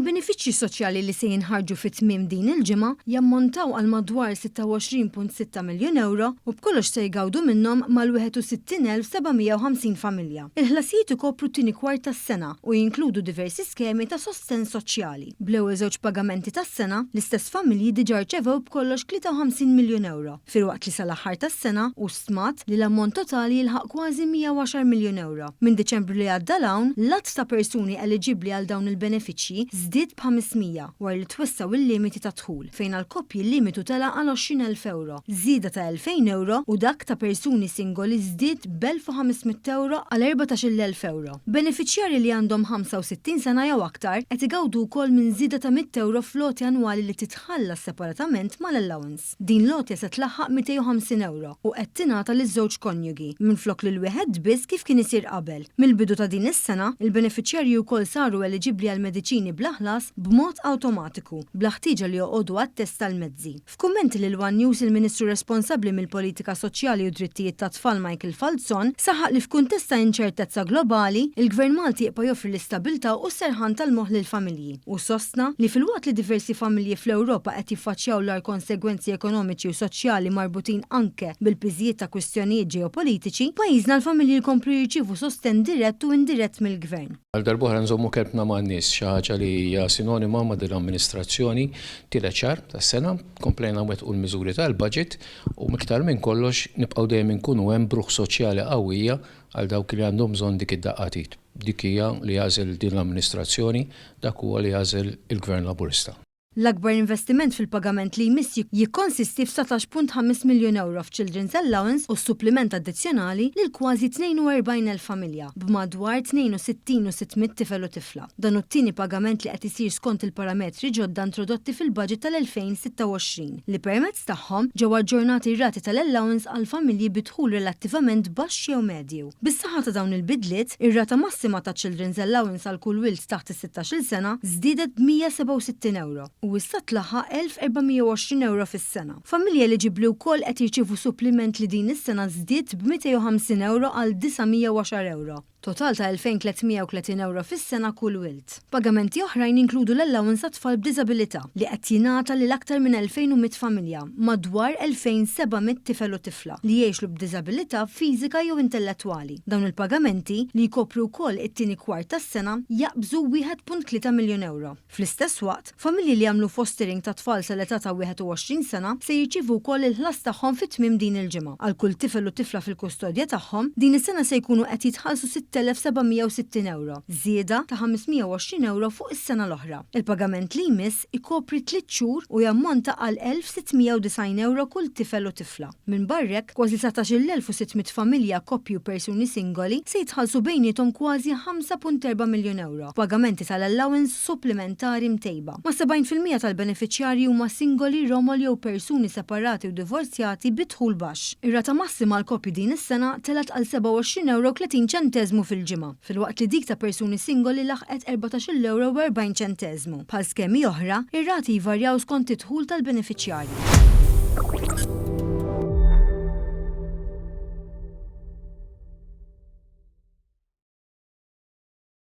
Il-benefiċċji soċjali li se jinħarġu fit-tmiem din il-ġimgħa jammontaw għal madwar 26.6 miljun euro u b'kollox se jgawdu minnhom mal-61,750 familja. Il-ħlasijiet ikopru t-tieni kwart tas-sena u jinkludu diversi skemi ta' sosten soċjali. Bl-ewwel żewġ pagamenti tas-sena, l-istess familji diġà rċevew b'kollox 53 miljun euro. Filwaqt li sal-aħħar tas-sena u stmat li l-ammont totali jilħaq kważi 110 miljun euro. Minn Diċembru li għadda l-hawn, l-att ta' persuni eliġibbli għal dawn il-benefiċċji żdied b'500 wara li twessaw il-limiti ta' dħul fejn għall-koppji l-limitu tela għal 20,000 euro, żieda ta' 2,000 euro u dak ta' persuni singoli żdied b'1,500 euro għal 14,000 euro. Benefiċjarji li għandhom 65 sena jew aktar qed igawdu wkoll minn żieda ta' 100 euro f'loti annwali li titħallas separatament mal-allowance. Din lotja se tlaħħaq 250 euro u qed tingħata liż-żewġ konjugi minflok lil wieħed biss kif kien isir qabel. Mill-bidu ta' din is-sena, il-benefiċjarji wkoll saru eliġibbli għal mediċini bla ħlas b'mod awtomatiku, bla ħtieġa li joqogħdu għat-test tal-mezzi. F'kummenti lil One News il-Ministru responsabbli mill-politika soċjali u drittijiet tat-tfal Michael Falzon saħaq li f'kuntest ta' inċertezza globali, il-Gvern Malti jibqa' joffri l-istabilità u s-serħan tal-moħħ lill-familji u sostna li filwaqt li diversi familji fl-Ewropa qed jiffaċċjaw l-ar konsegwenzi ekonomiċi u soċjali marbutin anke bil-piżijiet ta' kwistjonijiet ġeopolitiċi, pajjiżna l-familji jkomplu jirċievu sosten dirett u indirett mill-Gvern. Għal darbohra nżommu kelbna ma' n-nies xi ħaġa li hija sinonima ma' din l-amministrazzjoni tielet xahar tas-sena komplejna wettqu l-miżuri tal-budget u miktar minn kollox nibqgħu dejjem inkunu hemm bruħ soċjali qawwija għal dawk li għandhom bżonn dik id-daqqatit. Dik hija li jażel din l-amministrazzjoni, dak huwa li jażel il-Gvern Laburista. L-akbar investiment fil-pagament li jmiss jikkonsisti f'17.5 miljun euro f'Children's Allowance u suppliment addizzjonali lil kważi 42,000 familja b'madwar 62,600 tifel u tifla. Dan hu t-tieni pagament li qed isir skont il-parametri ġodda introdotti fil-budget tal-2026 li permezz tagħhom ġew aġġornati r-rati tal-allowance għal familji bi dħul relattivament baxx jew medju. Bis-saħħa ta' dawn il-bidliet, ir-rata massima ta' Children's Allowance għal kull wild taħt is-16-il sena żdiedet b'167 euro. U issa tlaħħaq 1,420 euro fis-sena. Familji eliġibbli wkoll qed jirċievu suppliment li din is-sena żdied b'250 euro għal 910 euro. Total ta' 2,330 euro fis-sena kull wild. Pagamenti oħrajn inkludu l-allowance għat-tfal b'diżabilità li qed jingħata lil aktar minn 2,100 familja, madwar 2,700 tifel u tifla li jgħixlu b'diżabilità fiżika jew intellettwali. Dawn il-pagamenti li jkopru wkoll it-tieni kwart tas-sena jaqbżu 1.3 miljun euro. Fl-istess waqt, familji li jagħmlu fostering ta' tfal sal-età ta' 21 sena se jirċievu wkoll il-ħlas tagħhom fit-tmiem din il-ġimgħa. Għal kull tifel u tifla fil-kustodja tagħhom, din is-sena se jkunu qed jitħallsu 6,760 euro, żieda ta' 520 euro fuq is-sena l-oħra. Il-pagament li jmiss ikopri 3 xhur u jammonta għal 1,690 euro kull tifel u tifla. Minn barrek, kważi 19,600 familja koppji u persuni singoli se jitħallsu bejnietom kważi 5.4 miljun euro. Pagamenti tal-allowance supplementari mtejba. Ma' 70% tal-beneficjarji huma singoli, romol jew persuni separati u divorzjati bidħul baxx. Ir-rata massima għal koppji din is-sena telat għal 27 euro 30 ċentesmu fil-ġimgħa, filwaqt li dik ta' persuni singoli laħqet 14 euro 40 ċentesmu. Bħal skemi oħra, ir-rati jvarjaw skont id-dħul tal-benefiċjarji.